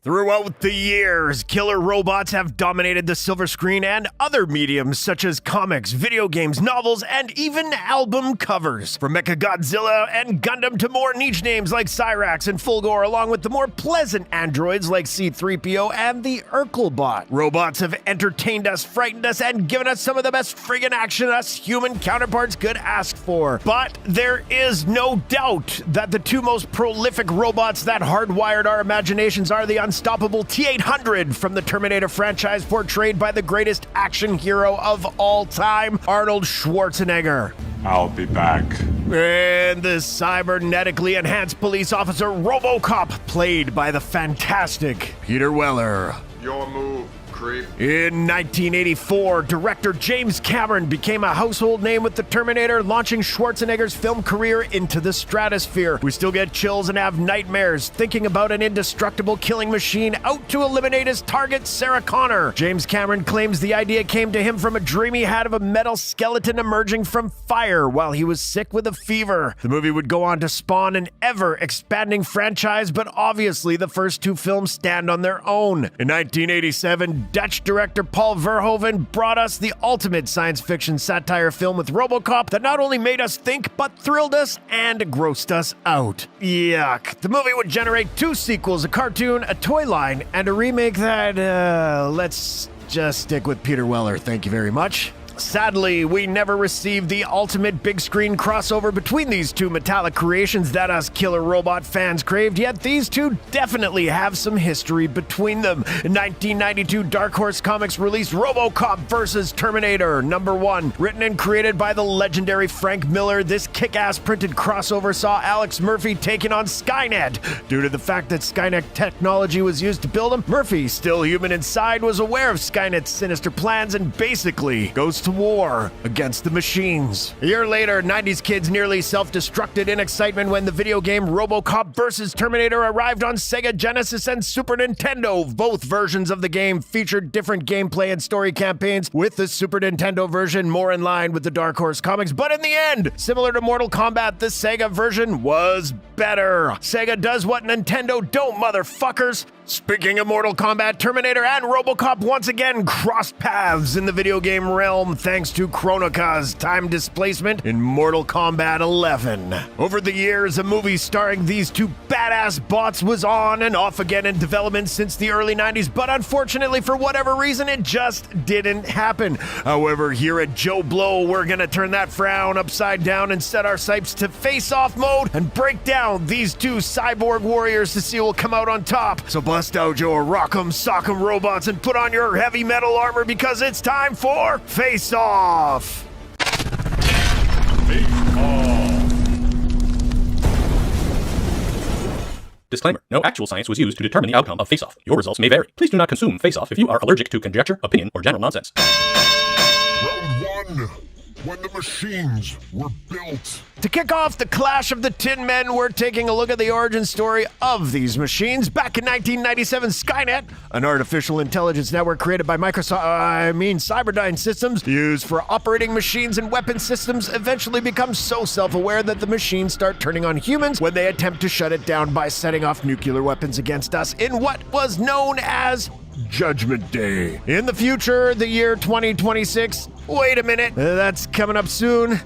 Throughout the years, killer robots have dominated the silver screen and other mediums such as comics, video games, novels, and even album covers. From Mechagodzilla and Gundam to more niche names like Cyrax and Fulgor, along with the more pleasant androids like C-3PO and the Urkelbot. Robots have entertained us, frightened us, and given us some of the best friggin' action us human counterparts could ask for. But there is no doubt that the two most prolific robots that hardwired our imaginations are the unstoppable T-800 from the Terminator franchise, portrayed by the greatest action hero of all time, Arnold Schwarzenegger. I'll be back. And the cybernetically enhanced police officer Robocop, played by the fantastic Peter Weller. Your move, creep. In 1984, director James Cameron became a household name with the Terminator, launching Schwarzenegger's film career into the stratosphere. We still get chills and have nightmares thinking about an indestructible killing machine out to eliminate his target, Sarah Connor. James Cameron claims the idea came to him from a dream he had of a metal skeleton emerging from fire while he was sick with a fever. The movie would go on to spawn an ever-expanding franchise, but obviously the first two films stand on their own. In 1987, Dutch director Paul Verhoeven brought us the ultimate science fiction satire film with Robocop that not only made us think, but thrilled us and grossed us out. Yuck. The movie would generate two sequels, a cartoon, a toy line, and a remake that, let's just stick with Peter Weller, thank you very much. Sadly, we never received the ultimate big screen crossover between these two metallic creations that us killer robot fans craved, yet these two definitely have some history between them. In 1992, Dark Horse Comics released Robocop vs. Terminator #1. Written and created by the legendary Frank Miller, this kick-ass printed crossover saw Alex Murphy taking on Skynet. Due to the fact that Skynet technology was used to build him, Murphy, still human inside, was aware of Skynet's sinister plans and basically goes to war against the machines. A year later, 90s kids nearly self-destructed in excitement when the video game Robocop vs. Terminator arrived on Sega Genesis and Super Nintendo. Both versions of the game featured different gameplay and story campaigns, with the Super Nintendo version more in line with the Dark Horse comics, but in the end, similar to Mortal Kombat, the Sega version was better. Sega does what Nintendo don't, motherfuckers. Speaking of Mortal Kombat, Terminator and Robocop once again crossed paths in the video game realm thanks to Kronika's time displacement in Mortal Kombat 11. Over the years, a movie starring these two badass bots was on and off again in development since the early 90s, but unfortunately, for whatever reason, it just didn't happen. However, here at JoBlo, we're gonna turn that frown upside down and set our sights to face-off mode and break down these two cyborg warriors to see who will come out on top. So bust out your rock'em sock'em robots and put on your heavy metal armor, because it's time for Face Off! Disclaimer. No actual science was used to determine the outcome of Face Off. Your results may vary. Please do not consume Face Off if you are allergic to conjecture, opinion, or general nonsense. Round 1. When the machines were built. To kick off the Clash of the Tin Men, we're taking a look at the origin story of these machines. Back in 1997, Skynet, an artificial intelligence network created by Cyberdyne Systems, used for operating machines and weapon systems, eventually becomes so self-aware that the machines start turning on humans when they attempt to shut it down by setting off nuclear weapons against us in what was known as Judgment Day. In the future, the year 2026, wait a minute, that's coming up soon.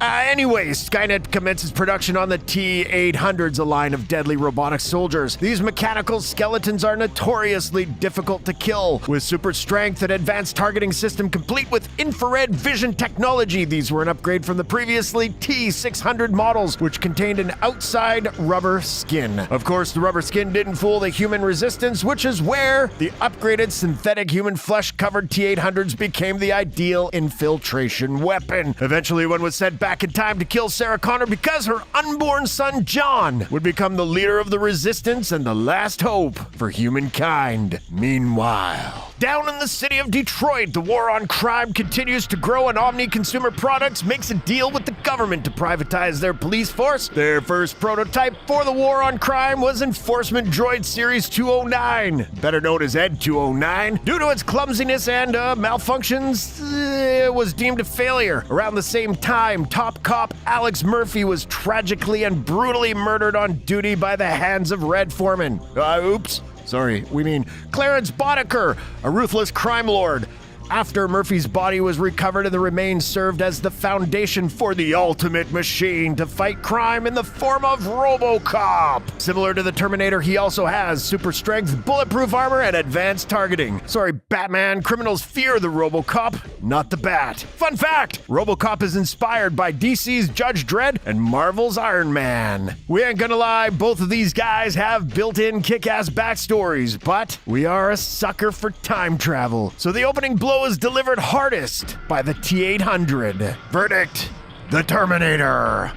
Anyways, Skynet commences production on the T-800s, a line of deadly robotic soldiers. These mechanical skeletons are notoriously difficult to kill. With super strength and advanced targeting system complete with infrared vision technology, these were an upgrade from the previously T-600 models, which contained an outside rubber skin. Of course, the rubber skin didn't fool the human resistance, which is where the upgraded synthetic human flesh-covered T-800s became the ideal infiltration weapon. Eventually, one was sent back in time to kill Sarah Connor because her unborn son, John, would become the leader of the resistance and the last hope for humankind. Meanwhile, down in the city of Detroit, the war on crime continues to grow, and Omni Consumer Products makes a deal with the government to privatize their police force. Their first prototype for the war on crime was Enforcement Droid Series 209, better known as Ed 209. Due to its clumsiness and malfunctions, idea was deemed a failure. Around the same time, top cop Alex Murphy was tragically and brutally murdered on duty by the hands of Red Foreman. Oops. Sorry, we mean Clarence Boddicker, a ruthless crime lord. After Murphy's body was recovered and the remains served as the foundation for the ultimate machine to fight crime in the form of Robocop. Similar to the Terminator, he also has super strength, bulletproof armor, and advanced targeting. Sorry, Batman, criminals fear the Robocop, not the Bat. Fun fact, Robocop is inspired by DC's Judge Dredd and Marvel's Iron Man. We ain't gonna lie, both of these guys have built-in kick-ass backstories, but we are a sucker for time travel. So the opening blow is delivered hardest by the T-800. Verdict, the Terminator.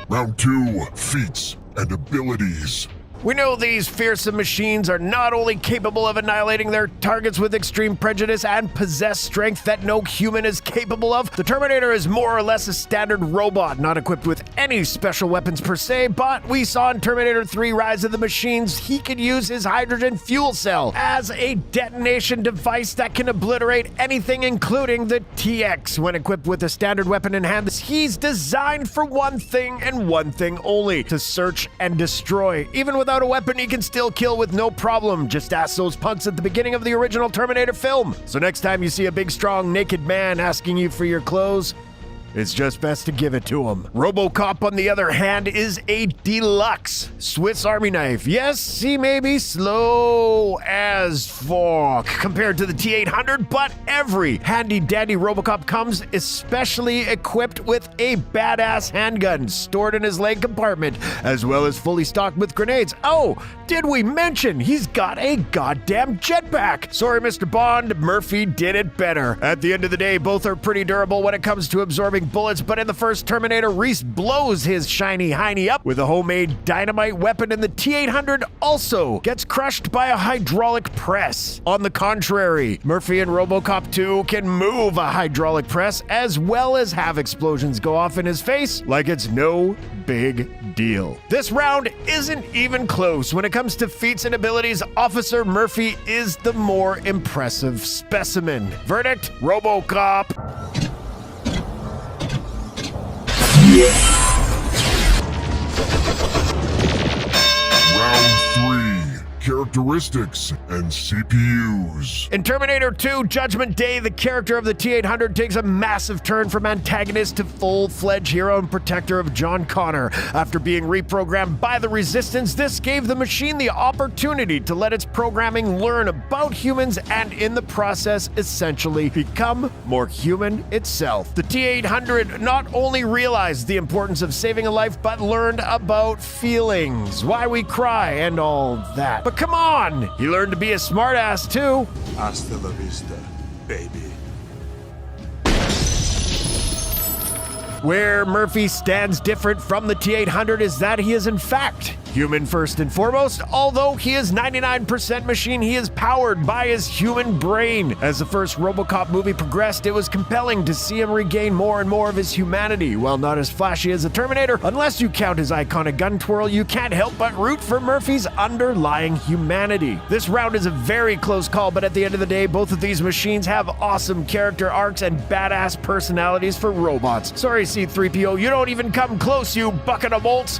Round 2, feats and abilities. We know these fearsome machines are not only capable of annihilating their targets with extreme prejudice and possess strength that no human is capable of. The Terminator is more or less a standard robot, not equipped with any special weapons per se, but we saw in Terminator 3 Rise of the Machines he could use his hydrogen fuel cell as a detonation device that can obliterate anything, including the TX. When equipped with a standard weapon in hand, he's designed for one thing and one thing only: to search and destroy. Even without a weapon, he can still kill with no problem. Just ask those punks at the beginning of the original Terminator film. So next time you see a big, strong, naked man asking you for your clothes, it's just best to give it to him. Robocop, on the other hand, is a deluxe Swiss Army knife. Yes, he may be slow as fuck compared to the T-800, but every handy-dandy Robocop comes especially equipped with a badass handgun stored in his leg compartment, as well as fully stocked with grenades. Oh, did we mention he's got a goddamn jetpack? Sorry, Mr. Bond, Murphy did it better. At the end of the day, both are pretty durable when it comes to absorbing bullets, but in the first Terminator, Reese blows his shiny hiney up with a homemade dynamite weapon, and the T-800 also gets crushed by a hydraulic press. On the contrary, Murphy and Robocop 2 can move a hydraulic press as well as have explosions go off in his face like it's no big deal. This round isn't even close. When it comes to feats and abilities, Officer Murphy is the more impressive specimen. Verdict, Robocop. Round 3, characteristics and CPUs. In Terminator 2 Judgment Day, the character of the T-800 takes a massive turn from antagonist to full-fledged hero and protector of John Connor. After being reprogrammed by the Resistance, this gave the machine the opportunity to let its programming learn about humans and in the process essentially become more human itself. The T-800 not only realized the importance of saving a life, but learned about feelings, why we cry, and all that. But come on, he learned to be a smartass too. Hasta la vista, baby. Where Murphy stands different from the T-800 is that he is in fact human first and foremost. Although he is 99% machine, he is powered by his human brain. As the first Robocop movie progressed, it was compelling to see him regain more and more of his humanity. While not as flashy as the Terminator, unless you count his iconic gun twirl, you can't help but root for Murphy's underlying humanity. This round is a very close call, but at the end of the day, both of these machines have awesome character arcs and badass personalities for robots. Sorry, C-3PO, you don't even come close, you bucket of bolts.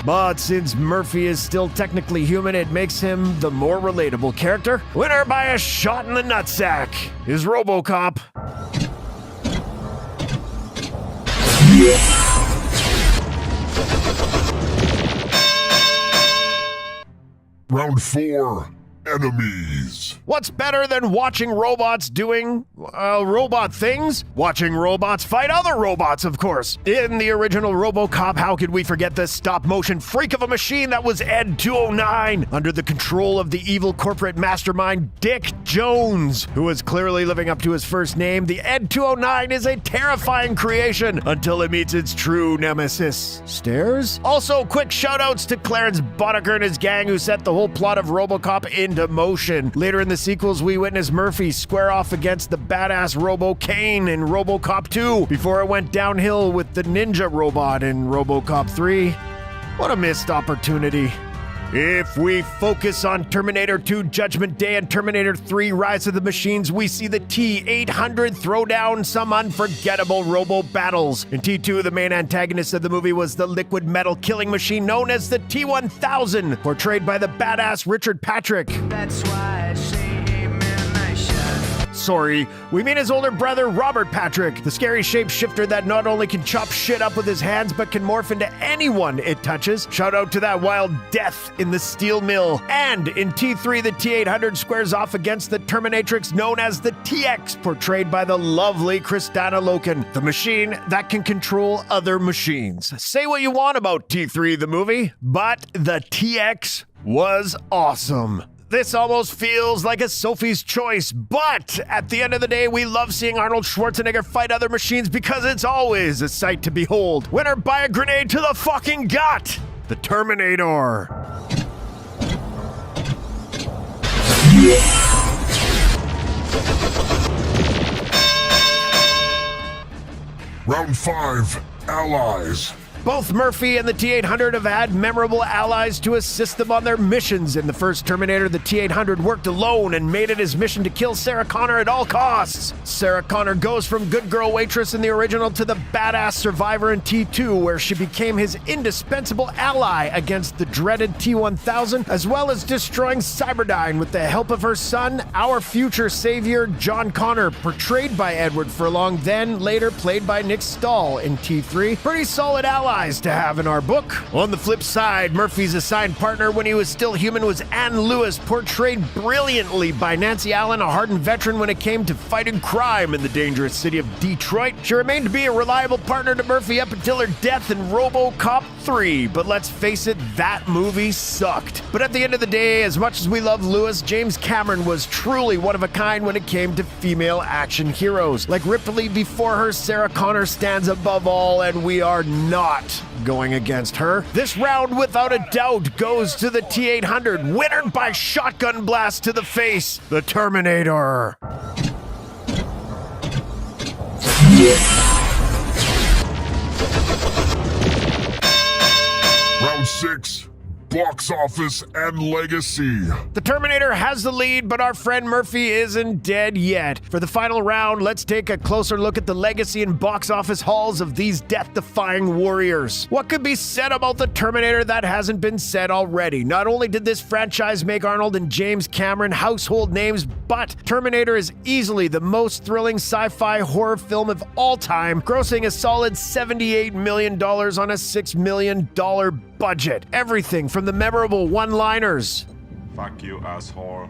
But since Murphy is still technically human, it makes him the more relatable character. Winner by a shot in the nutsack is Robocop. Round 4, enemies. What's better than watching robots doing, robot things? Watching robots fight other robots, of course. In the original Robocop, how could we forget the stop-motion freak of a machine that was Ed 209, under the control of the evil corporate mastermind Dick Jones, who was clearly living up to his first name. The Ed 209 is a terrifying creation until it meets its true nemesis, Stairs. Also, quick shout-outs to Clarence Boddicker and his gang, who set the whole plot of Robocop in into motion. Later in the sequels, we witness Murphy square off against the badass Robo-Kane in Robocop 2, before it went downhill with the ninja robot in Robocop 3. What a missed opportunity. If we focus on Terminator 2 Judgment Day and Terminator 3 Rise of the Machines, we see the T-800 throw down some unforgettable robo-battles. In T2, the main antagonist of the movie was the liquid metal killing machine known as the T-1000, portrayed by the badass Richard Patrick. That's why I say amen, I shout. Sorry, we mean his older brother, Robert Patrick, the scary shapeshifter that not only can chop shit up with his hands, but can morph into anyone it touches. Shout out to that wild death in the steel mill. And in T3, the T-800 squares off against the Terminatrix known as the TX, portrayed by the lovely Kristanna Loken, the machine that can control other machines. Say what you want about T3, the movie, but the TX was awesome. This almost feels like a Sophie's Choice, but at the end of the day, we love seeing Arnold Schwarzenegger fight other machines because it's always a sight to behold. Winner by a grenade to the fucking gut! The Terminator. Round 5, Allies. Both Murphy and the T-800 have had memorable allies to assist them on their missions. In the first Terminator, the T-800 worked alone and made it his mission to kill Sarah Connor at all costs. Sarah Connor goes from good girl waitress in the original to the badass survivor in T2, where she became his indispensable ally against the dreaded T-1000, as well as destroying Cyberdyne with the help of her son, our future savior, John Connor, portrayed by Edward Furlong, then later played by Nick Stahl in T3. Pretty solid ally to have in our book. On the flip side, Murphy's assigned partner when he was still human was Anne Lewis, portrayed brilliantly by Nancy Allen, a hardened veteran when it came to fighting crime in the dangerous city of Detroit. She remained to be a reliable partner to Murphy up until her death in Robocop 3, but let's face it, that movie sucked. But at the end of the day, as much as we love Lewis, James Cameron was truly one of a kind when it came to female action heroes. Like Ripley before her, Sarah Connor stands above all, and we are not going against her. This round, without a doubt, goes to the T-800, winner by shotgun blast to the face, the Terminator. Round 6, box office and legacy. The Terminator has the lead, but our friend Murphy isn't dead yet. For the final round, let's take a closer look at the legacy and box office hauls of these death-defying warriors. What could be said about the Terminator that hasn't been said already? Not only did this franchise make Arnold and James Cameron household names, but Terminator is easily the most thrilling sci-fi horror film of all time, grossing a solid $78 million on a $6 million budget. Everything from the memorable one-liners Fuck you, asshole.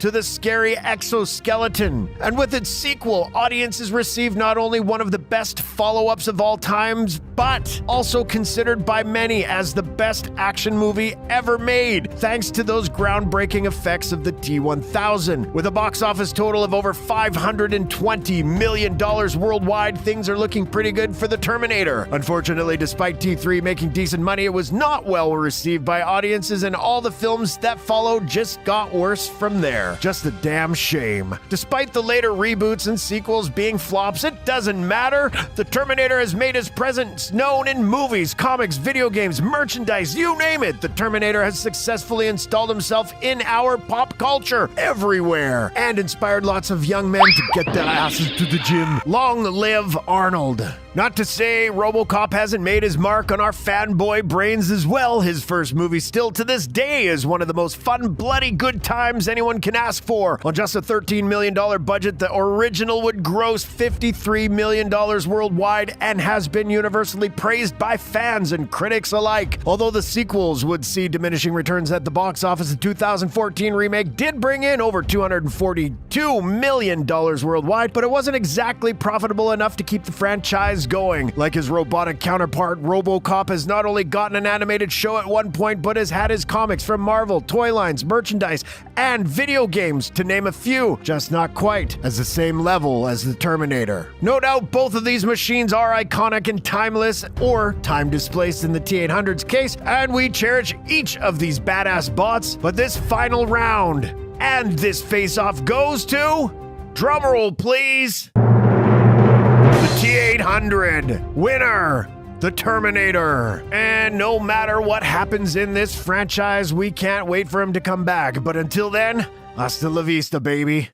to the scary exoskeleton. And with its sequel, audiences received not only one of the best follow-ups of all times, but also considered by many as the best action movie ever made, thanks to those groundbreaking effects of the T-1000. With a box office total of over $520 million worldwide, things are looking pretty good for the Terminator. Unfortunately, despite T3 making decent money, it was not well received by audiences, and all the films that followed just got worse from there. Just a damn shame. Despite the later reboots and sequels being flops, it doesn't matter. The Terminator has made his presence known in movies, comics, video games, merchandise, you name it. The Terminator has successfully installed himself in our pop culture everywhere and inspired lots of young men to get their asses to the gym. Long live Arnold. Not to say Robocop hasn't made his mark on our fanboy brains as well. His first movie still to this day is one of the most fun, bloody good times anyone can ask for. On just a $13 million budget, the original would gross $53 million worldwide and has been universally praised by fans and critics alike. Although the sequels would see diminishing returns at the box office, the 2014 remake did bring in over $242 million worldwide, but it wasn't exactly profitable enough to keep the franchise is going. Like his robotic counterpart, Robocop has not only gotten an animated show at one point, but has had his comics from Marvel, toy lines, merchandise, and video games, to name a few, just not quite as the same level as the Terminator. No doubt both of these machines are iconic and timeless, or time displaced in the T-800's case, and we cherish each of these badass bots, but this final round and this face-off goes to, drumroll please, the T-800 winner, the Terminator. And no matter what happens in this franchise, we can't wait for him to come back. But until then, hasta la vista, baby.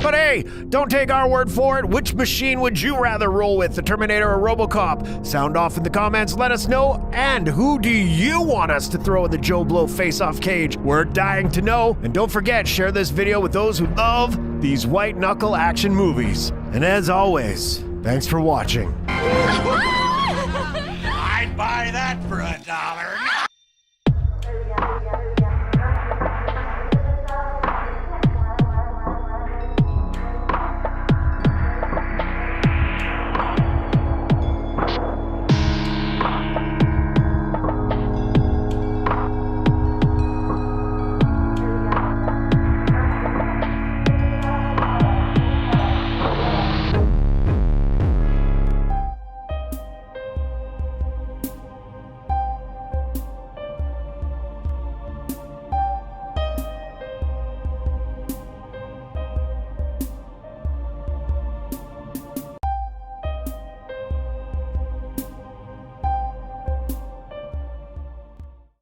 But hey, don't take our word for it. Which machine would you rather roll with, the Terminator or Robocop? Sound off in the comments, let us know. And who do you want us to throw in the JoBlo face-off cage? We're dying to know. And don't forget, share this video with those who love these white-knuckle action movies. And as always, thanks for watching. I'd buy that for $1.